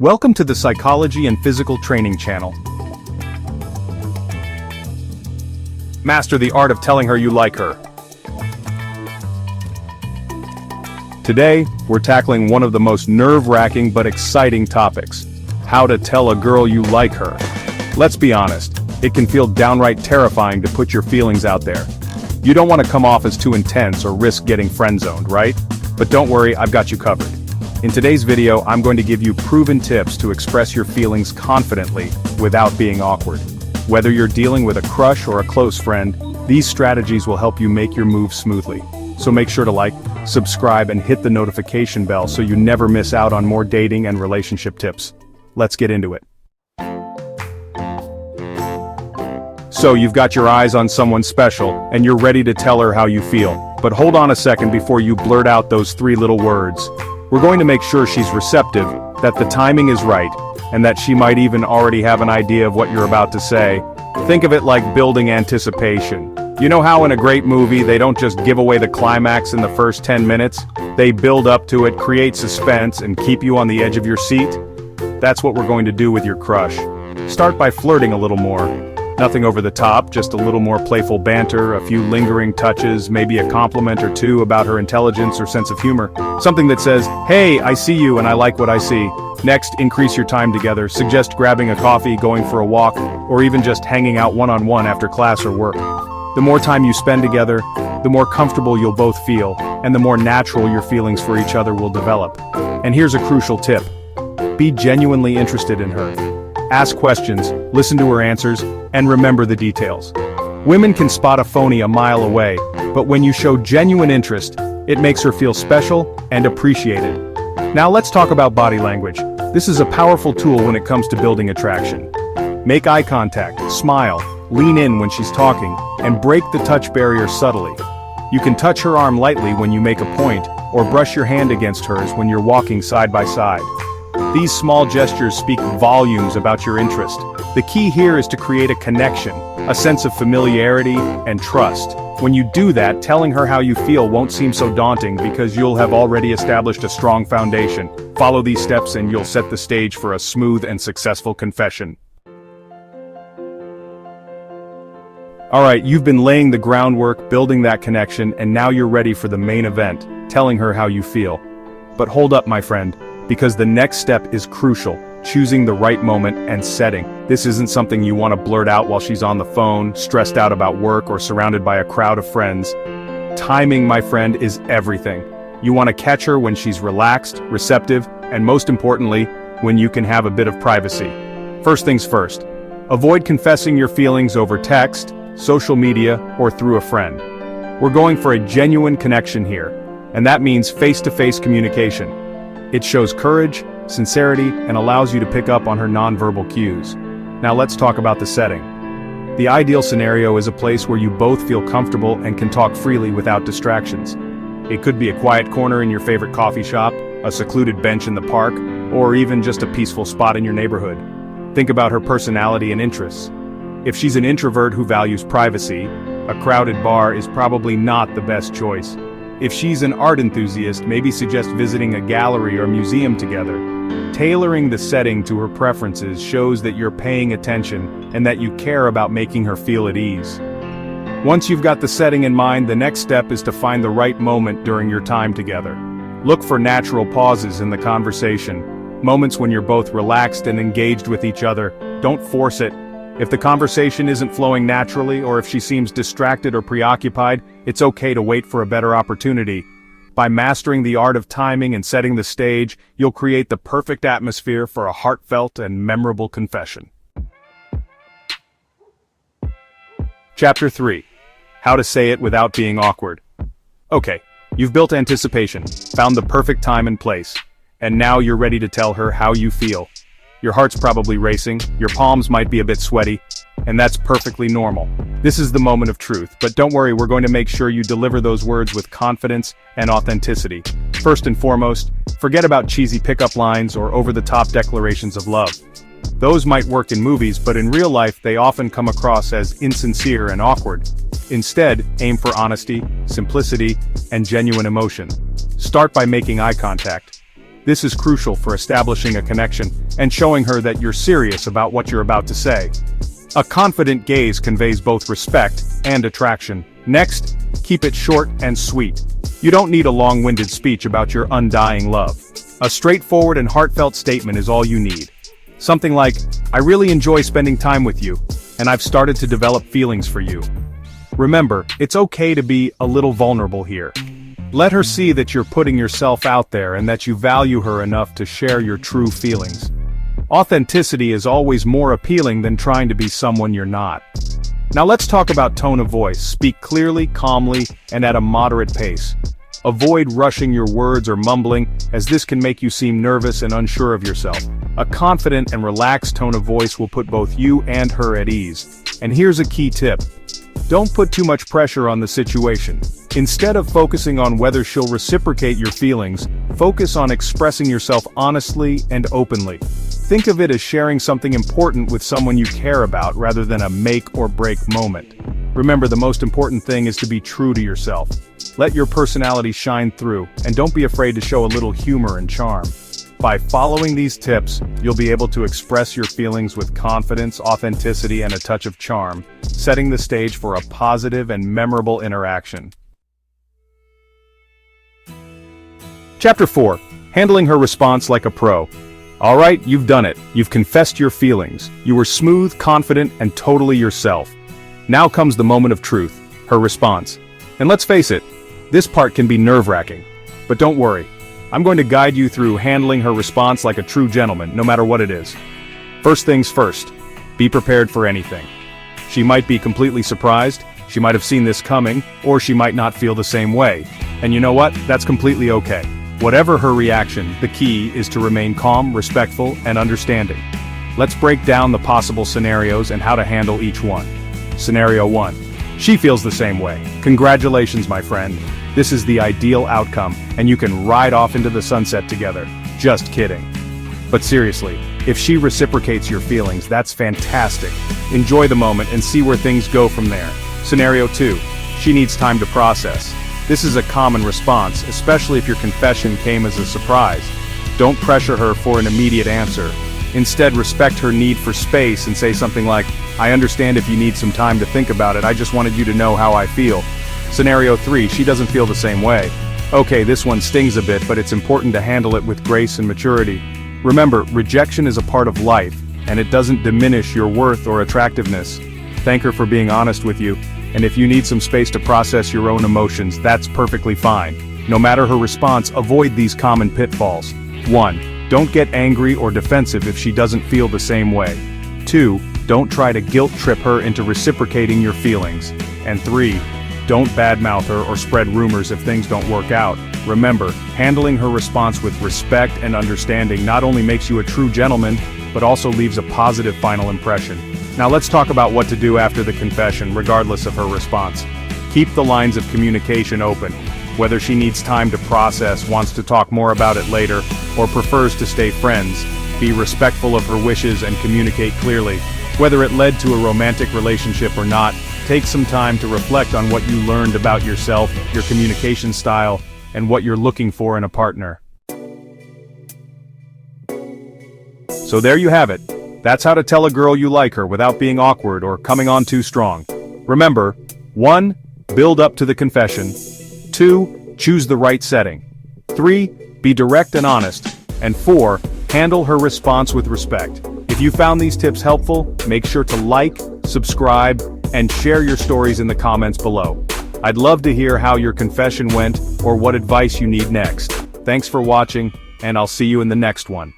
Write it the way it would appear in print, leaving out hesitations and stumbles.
Welcome to the Psychology and Physical Training channel. Master the art of telling her you like her. Today, we're tackling one of the most nerve-wracking but exciting topics: how to tell a girl you like her. Let's be honest, it can feel downright terrifying to put your feelings out there. You don't want to come off as too intense or risk getting friend-zoned, right? But don't worry, I've got you covered. In today's video, I'm going to give you proven tips to express your feelings confidently without being awkward. Whether you're dealing with a crush or a close friend, these strategies will help you make your move smoothly. So make sure to like, subscribe, and hit the notification bell so you never miss out on more dating and relationship tips. Let's get into it. So you've got your eyes on someone special, and you're ready to tell her how you feel. But hold on a second before you blurt out those three little words. We're going to make sure she's receptive, that the timing is right, and that she might even already have an idea of what you're about to say. Think of it like building anticipation. You know how in a great movie they don't just give away the climax in the first 10 minutes? They build up to it, create suspense, and keep you on the edge of your seat? That's what we're going to do with your crush. Start by flirting a little more. Nothing over the top, just a little more playful banter, a few lingering touches, maybe a compliment or two about her intelligence or sense of humor. Something that says, "Hey, I see you and I like what I see." Next, increase your time together. Suggest grabbing a coffee, going for a walk, or even just hanging out one-on-one after class or work. The more time you spend together, the more comfortable you'll both feel, and the more natural your feelings for each other will develop. And here's a crucial tip. Be genuinely interested in her. Ask questions, listen to her answers, and remember the details. Women can spot a phony a mile away, but when you show genuine interest, it makes her feel special and appreciated. Now let's talk about body language. This is a powerful tool when it comes to building attraction. Make eye contact, smile, lean in when she's talking, and break the touch barrier subtly. You can touch her arm lightly when you make a point, or brush your hand against hers when you're walking side by side. These small gestures speak volumes about your interest. The key here is to create a connection, a sense of familiarity and trust. When you do that, telling her how you feel won't seem so daunting because you'll have already established a strong foundation. Follow these steps and you'll set the stage for a smooth and successful confession. Alright, you've been laying the groundwork, building that connection, and now you're ready for the main event, telling her how you feel. But hold up, my friend, because the next step is crucial, choosing the right moment and setting. This isn't something you want to blurt out while she's on the phone, stressed out about work, or surrounded by a crowd of friends. Timing, my friend, is everything. You want to catch her when she's relaxed, receptive, and most importantly, when you can have a bit of privacy. First things first, avoid confessing your feelings over text, social media, or through a friend. We're going for a genuine connection here, and that means face-to-face communication. It shows courage, sincerity, and allows you to pick up on her nonverbal cues. Now let's talk about the setting. The ideal scenario is a place where you both feel comfortable and can talk freely without distractions. It could be a quiet corner in your favorite coffee shop, a secluded bench in the park, or even just a peaceful spot in your neighborhood. Think about her personality and interests. If she's an introvert who values privacy, a crowded bar is probably not the best choice. If she's an art enthusiast, maybe suggest visiting a gallery or museum together. Tailoring the setting to her preferences shows that you're paying attention and that you care about making her feel at ease. Once you've got the setting in mind, the next step is to find the right moment during your time together. Look for natural pauses in the conversation, moments when you're both relaxed and engaged with each other. Don't force it. If the conversation isn't flowing naturally, or if she seems distracted or preoccupied, it's okay to wait for a better opportunity. By mastering the art of timing and setting the stage, you'll create the perfect atmosphere for a heartfelt and memorable confession. Chapter 3. How to say it without being awkward. Okay, you've built anticipation, found the perfect time and place, and now you're ready to tell her how you feel. Your heart's probably racing, your palms might be a bit sweaty, and that's perfectly normal. This is the moment of truth, but don't worry, we're going to make sure you deliver those words with confidence and authenticity. First and foremost, forget about cheesy pickup lines or over-the-top declarations of love. Those might work in movies, but in real life they often come across as insincere and awkward. Instead, aim for honesty, simplicity, and genuine emotion. Start by making eye contact. This is crucial for establishing a connection and showing her that you're serious about what you're about to say. A confident gaze conveys both respect and attraction. Next, keep it short and sweet. You don't need a long-winded speech about your undying love. A straightforward and heartfelt statement is all you need. Something like, "I really enjoy spending time with you, and I've started to develop feelings for you." Remember, it's okay to be a little vulnerable here. Let her see that you're putting yourself out there and that you value her enough to share your true feelings. Authenticity is always more appealing than trying to be someone you're not. Now let's talk about tone of voice. Speak clearly, calmly, and at a moderate pace. Avoid rushing your words or mumbling, as this can make you seem nervous and unsure of yourself. A confident and relaxed tone of voice will put both you and her at ease. And here's a key tip. Don't put too much pressure on the situation. Instead of focusing on whether she'll reciprocate your feelings, focus on expressing yourself honestly and openly. Think of it as sharing something important with someone you care about rather than a make or break moment. Remember, the most important thing is to be true to yourself. Let your personality shine through, and don't be afraid to show a little humor and charm. By following these tips, you'll be able to express your feelings with confidence, authenticity, and a touch of charm, setting the stage for a positive and memorable interaction. Chapter 4. Handling her response like a pro. Alright, you've done it. You've confessed your feelings. You were smooth, confident, and totally yourself. Now comes the moment of truth, her response. And let's face it, this part can be nerve-wracking. But don't worry. I'm going to guide you through handling her response like a true gentleman, no matter what it is. First things first, be prepared for anything. She might be completely surprised, she might have seen this coming, or she might not feel the same way. And you know what? That's completely okay. Whatever her reaction, the key is to remain calm, respectful, and understanding. Let's break down the possible scenarios and how to handle each one. Scenario 1. She feels the same way. Congratulations, my friend. This is the ideal outcome, and you can ride off into the sunset together. Just kidding. But seriously, if she reciprocates your feelings, that's fantastic. Enjoy the moment and see where things go from there. Scenario 2. She needs time to process. This is a common response, especially if your confession came as a surprise. Don't pressure her for an immediate answer. Instead, respect her need for space and say something like, "I understand if you need some time to think about it, I just wanted you to know how I feel." Scenario 3, she doesn't feel the same way. Okay, this one stings a bit, but it's important to handle it with grace and maturity. Remember, rejection is a part of life, and it doesn't diminish your worth or attractiveness. Thank her for being honest with you, and if you need some space to process your own emotions, that's perfectly fine. No matter her response, avoid these common pitfalls. 1. Don't get angry or defensive if she doesn't feel the same way. 2. Don't try to guilt trip her into reciprocating your feelings. And 3. Don't badmouth her or spread rumors if things don't work out. Remember, handling her response with respect and understanding not only makes you a true gentleman, but also leaves a positive final impression. Now let's talk about what to do after the confession, regardless of her response. Keep the lines of communication open. Whether she needs time to process, wants to talk more about it later, or prefers to stay friends, be respectful of her wishes and communicate clearly. Whether it led to a romantic relationship or not, take some time to reflect on what you learned about yourself, your communication style, and what you're looking for in a partner. So there you have it. That's how to tell a girl you like her without being awkward or coming on too strong. Remember, 1. Build up to the confession. 2. Choose the right setting. 3. Be direct and honest. And 4. Handle her response with respect. If you found these tips helpful, make sure to like, subscribe, and share your stories in the comments below. I'd love to hear how your confession went or what advice you need next. Thanks for watching, and I'll see you in the next one.